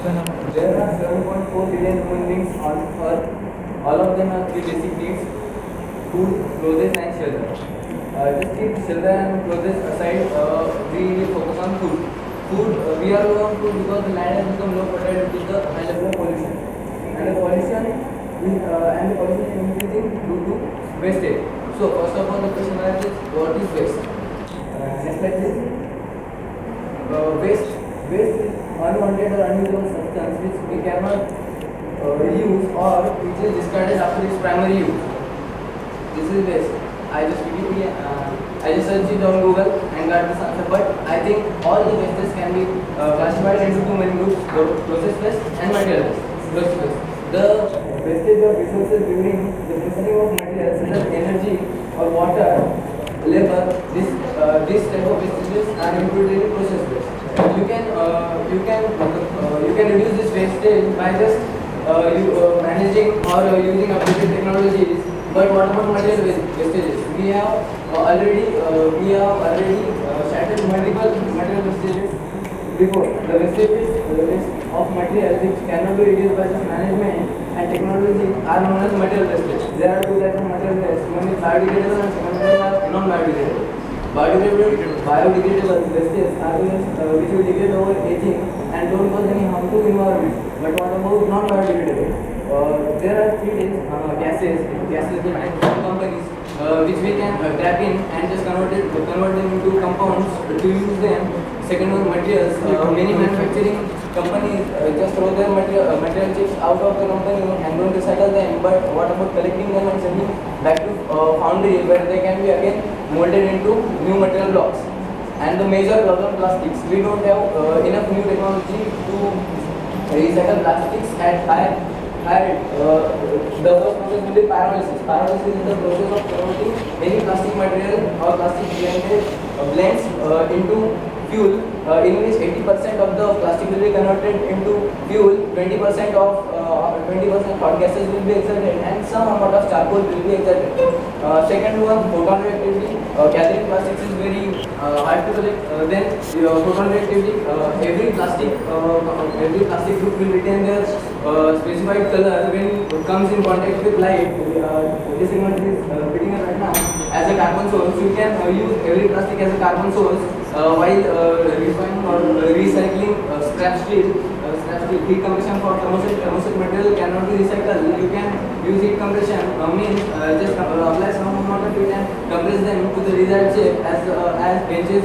There are 7.4 billion human beings on Earth. All of them have three basic needs: food, clothes, and shelter. Just keep shelter and clothes aside. We will focus on food. We are low on food because the land has become low fertile due to the high level of pollution, and the pollution is increasing due to wastage. So first of all, the question arises: what is waste? Next slide, please. Waste is unwanted or unusable substance which we cannot reuse or which is discarded after its primary use. This is waste. I just searched it on Google and got this answer. But I think all the wastes can be classified into two main groups: process waste and material waste. Process waste. The wastage of resources during the processing of materials such as energy or water, labor. This type of wastages are included in process waste. You can reduce this wastage by just managing or using updated technologies. But what about material wastages? We have already started multiple material wastages before. The waste of material which cannot be reduced by just management and technology are known as material wastage. There are two types of material waste. One is biodegradable and second one is non-biodegradable. Biodegradable wastes are those which will degrade over aging and don't cause any harm to environment. But what about non-biodegradable? There are three gases and companies which we can trap in and just convert them into compounds to use them. Second one, materials. Many manufacturing companies just throw their material chips out of the company and don't recycle them. But what about collecting them and sending back to foundry where they can be again molded into new material blocks? And the major problem, plastics. We don't have enough new technology to recycle plastics at higher rate. The first process will be pyrolysis. Pyrolysis is the process of converting any plastic material or plastic blends into fuel, in which 80% of the plastic will be converted into fuel, 20% hot gases will be exerted, and some amount of charcoal will be exerted. Second one, photon reactivity. Gathering plastics is very hard to collect. Then photon reactivity. Every plastic group will retain their specified color when it comes in contact with light. This segment is fitting right now as a carbon source. You can use every plastic as a carbon source while refining or recycling scrap steel. Heat compression for thermoset material cannot be recycled. You can use heat compression, means just apply some amount of heat and compress them to the desired shape as benches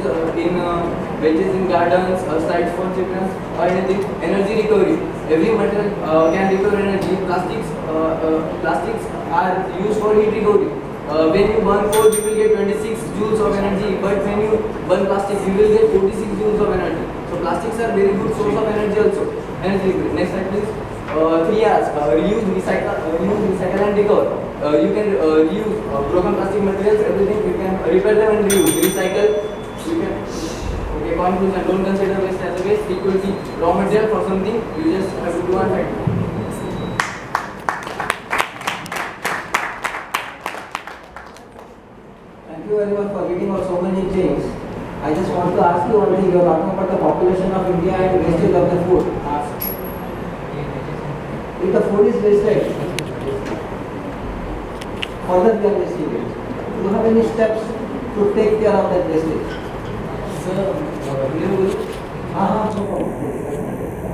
in gardens, sites for children or anything. Energy recovery. Every material can recover energy. Plastics are used for heat recovery. When you burn coal, you will get 26 joules of energy, but when you burn plastic, you will get 46 joules of energy. So plastics are very good source of energy also. Energy. Next slide, please. 3 R's: reuse, recycle, and recover. You can reuse broken plastic materials, everything. You can repair them and reuse. Recycle. You can. Okay. Conclusion: don't consider waste as a waste. Equal to raw material for something. You just have to do one side. Thank you very much for getting out so many things. I just want to ask you one thing. You are talking about the population of India and wastage of the food. If the food is wasted, further we are wasting it. Do you have any steps to take care of that wastage? Sir, हाँ हाँ no problem.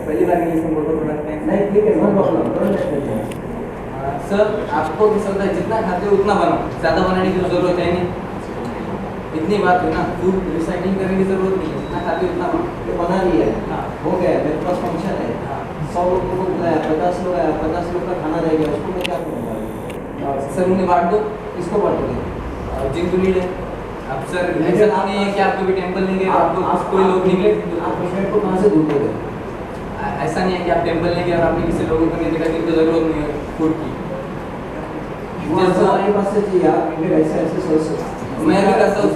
पहली बार English में बोलो product में नहीं ठीक है, no problem. Sir, आपको भी सकता है जितना खाते हो उतना बनाओ, ज़्यादा बनाने की जरूरत है नहीं. इतनी बात है ना, फूड रिसाइकलिंग करने की जरूरत नहीं है, जितना खाते हो उतना बना लिया है. हाँ, हो गया. मेरे पास फंक्शन है. 100 लोगों को बुलाया, 50 लोग आया, 50 लोग का खाना रह गया, उसको मैं क्या करूँगा? सर उन्हें बांट दो. किसको बांटोगे? जिनको नीड है. अब सर ऐसा नहीं है कि आपको भी टेम्पल नहीं गए, आपको कोई लोग निकले, आप पेशेंट को कहाँ से ढूंढोगे? ऐसा नहीं है कि आप टेम्पल नहीं गए और आपने किसी लोगों को नहीं देखा जिनको जरूरत नहीं है फूड की. हमारे पास से चाहिए आप ऐसे सोच सकते. मैं भी करता हूँ.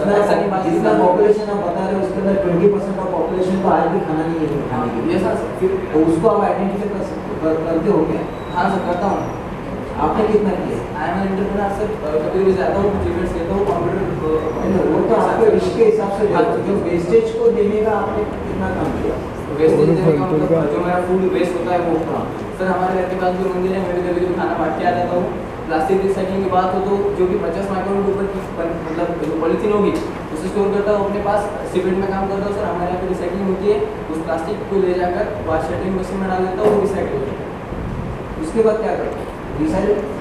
जितना पॉपुलेशन आप बता रहे हो उसके अंदर 20% ऑफ पॉपुलेशन को आज भी खाना नहीं है खाने के लिए. तो उसको आप आइडेंटिफाई करते हो क्या? हाँ सर, करता हूँ. आपने कितना किया? I am entrepreneur sir. कभी भी जाता हूँ, कुछ इवेंट्स लेता हूँ, कंप्यूटर. वो तो आपके विश के हिसाब से जो वेस्टेज को देने का आपने कितना काम किया? वेस्टेज देने का मतलब जो मेरा फूड वेस्ट होता है वो सर हमारे घर के पास जो मंदिर है मैं भी कभी कभी खाना बांट के आ जाता हूँ। प्लास्टिक रिसाइकलिंग की बात हो तो जो कि 50 माइक्रोन के ऊपर की मतलब जो पॉलीथीन होगी उसे स्टोर करता हूँ अपने पास, सीमेंट में काम करता हूँ सर। हमारे यहाँ पे रिसाइकलिंग होती है, उस प्लास्टिक को ले जाकर वाश शटरिंग मशीन में डाल देता हूँ, वो रिसाइकल हो जाता है। उसके बाद क्या करते हैं?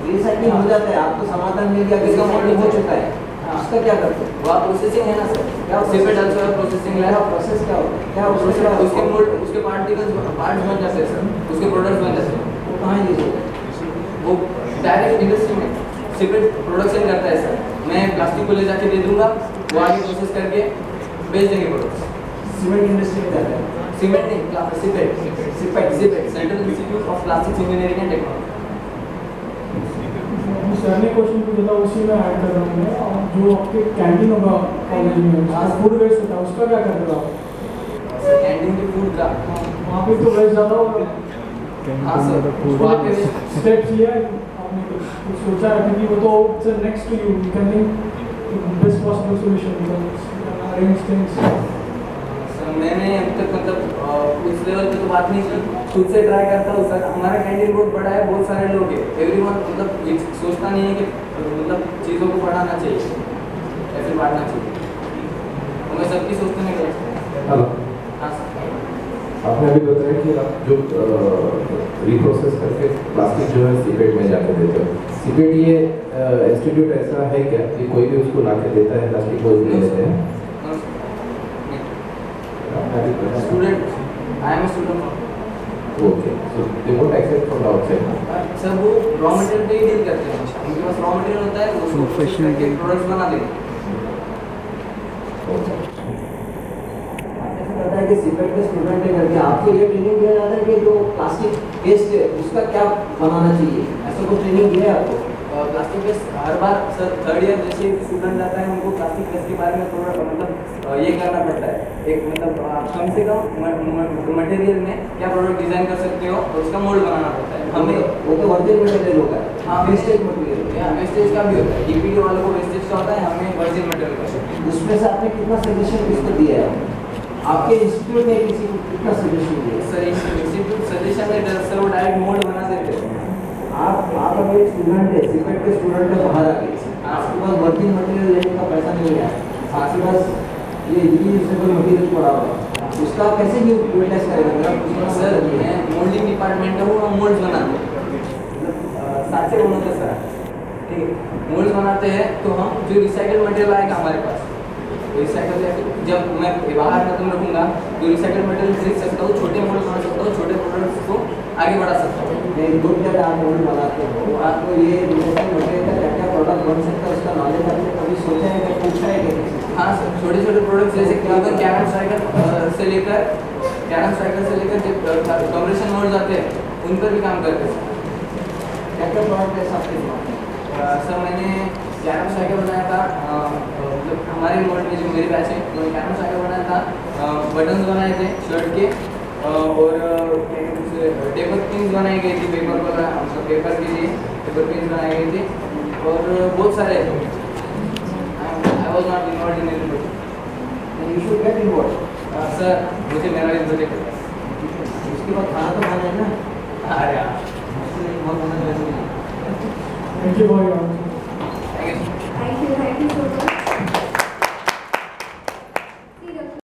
रिसाइकलिंग हो जाता है, आपको समाधान मिल गया, इसका रिसाइकलिंग हो चुका है, हाँ। उसका क्या करते हैं? वो आप प्रोसेसिंग है ना सर, क्या सीमेंट डालकर प्रोसेसिंग क्या है, प्रोसेस क्या होता है? क्या प्रोसेस उसके क्या उसके मोल्ड उसके पार्ट्स बन जाते हैं सर, उसके प्रोडक्ट्स बन जाते हैं। वो कहाँ यूज होता है? वो डायरेक्ट इंडस्ट्री में सीमेंट प्रोडक्शन करता है सर। मैं प्लास्टिक को ले जाके दे दूंगा, वो आगे प्रोसेस करके बेच देंगे प्रोडक्ट्स। सीमेंट इंडस्ट्री में जाता है, सीमेंट नहीं, CIPET central institute of plastic engineering and technology. Sir ने क्वेश्चन पूछा था उसी में ऐड कर रहा हूँ मैं। और जो आपके कैंटीन होगा कॉलेज में, फूड वेस्ट होता है उसका क्या करते हो आप? सर कैंटीन की फूड का वहाँ पे तो वेस्ट ज़्यादा होगा, हाँ सर, वहाँ पे स्टेप्स लिया है आपने? कुछ सोचा है कि वो तो sir next to you can think best possible solution arrange things. Sir मैंने अब तक मतलब उस लेवल पे तो बात नहीं की, खुद से ट्राई करता हूँ सर। हमारा कैंटीन बहुत बड़ा है, बहुत सारे लोग हैं, एवरीवन मतलब ये सोचता नहीं है कि मतलब चीज़ों को बढ़ाना चाहिए या फिर बांटना चाहिए, तो मैं सबकी सोचते नहीं करता। हेलो, हाँ सर। आपने अभी बताया कि आप जो रिप्रोसेस करके प्लास्टिक जो है सीपेट में जाके देते हो। सीपेट ये इंस्टीट्यूट ऐसा है क्या कि कोई भी उसको ला के देता है, प्लास्टिक को ले लेते हैं? Student, I am a student. Okay, so they won't accept from outside. Sir वो रॉ मटेरियल पे ही डील करते हैं, उनके पास रॉ मटेरियल होता है, वो प्रोसेस करके प्रोडक्ट्स बना देंगे। आपने ऐसा बताया कि सीपेट के स्टूडेंट है करके, आपको ये ट्रेनिंग दिया जाता है कि जो प्लास्टिक वेस्ट है उसका क्या बनाना चाहिए, ऐसा कुछ ट्रेनिंग दिया है आपको? प्लास्टिक वेस्ट हर बार सर थर्ड ईयर जैसे स्टूडेंट आता है उनको प्लास्टिक वेस्ट के बारे में थोड़ा मतलब ये करना पड़ता है, एक मतलब कम से कम मटेरियल में क्या प्रोडक्ट डिजाइन कर सकते हो और उसका मोल्ड बनाना पड़ता है हमें। वो तो वर्जिन मटेरियल होगा, हाँ, वेस्टेज मटेरियल, या वेस्टेज का भी होता है, डीपीडी वालों को वेस्टेज का होता है, हमें वर्जिन मटेरियल का होता है। उसमें से आपने कितना सजेशन किसको दिया है? आपके इंस्टीट्यूट ने किसी को कितना सजेशन दिया है? सर इंस्टीट्यूट सजेशन है सर, वो डायरेक्ट मोल्ड बना देते हैं। आप अभी एक स्टूडेंट है, सीपेट के स्टूडेंट है, बाहर आ गए, आपके पास वर्किंग मटेरियल लेने का पैसा नहीं है, आपके पास ये रीयूजेबल मटेरियल पड़ा हुआ है, उसका कैसे यूटिलाइज करेंगे? सर मैं मोल्डिंग डिपार्टमेंट है, वो मोल्ड्स बनाते हैं, मतलब साचे बनते सर, ठीक है, मोल्ड्स बनाते हैं। तो हम जो रिसाइकल मटेरियल आएगा हमारे पास, रिसाइकल जब मैं बाहर खत्म रखूँगा तो रिसाइकल मटेरियल खरीद सकता हूँ, छोटे मोल्ड बना सकता हूँ, छोटे प्रोडक्ट्स को आगे बढ़ा सकता हूँ। नहीं, दो क्या आप मोल्ड बनाते हो, आपको ये रिसाइकल मटेरियल का क्या क्या प्रोडक्ट बन सकता है उसका नॉलेज आपने कभी सोचा है कि पूछा है कि? हाँ सर, छोटे छोटे प्रोडक्ट्स जैसे कि अगर कैरम साइकिल से लेकर कॉम्प्रेशन मोल्ड्स आते हैं उन पर भी काम करते हैं। क्या क्या प्रोडक्ट है आपके पास? सर मैंने कैरम साइकिल बनाया था, मतलब हमारे मोल्ड में जो मेरे बैच है उन्होंने कैरम साइकिल बनाया था, बटन्स बनाए थे शर्ट के, और टेपर पिन्स बनाई गई थी, पेपर वाला मतलब पेपर के लिए पेपर पिन्स बनाई गई थी, और बहुत सारे I was not involve in any project. You should get involve. Sir मुझे मेरा भी प्रोजेक्ट है। उसके बाद खाना तो खाना है ना, अरे हाँ, बहुत खाना जरूरी है। Thank you for your thank you. Thank you so much.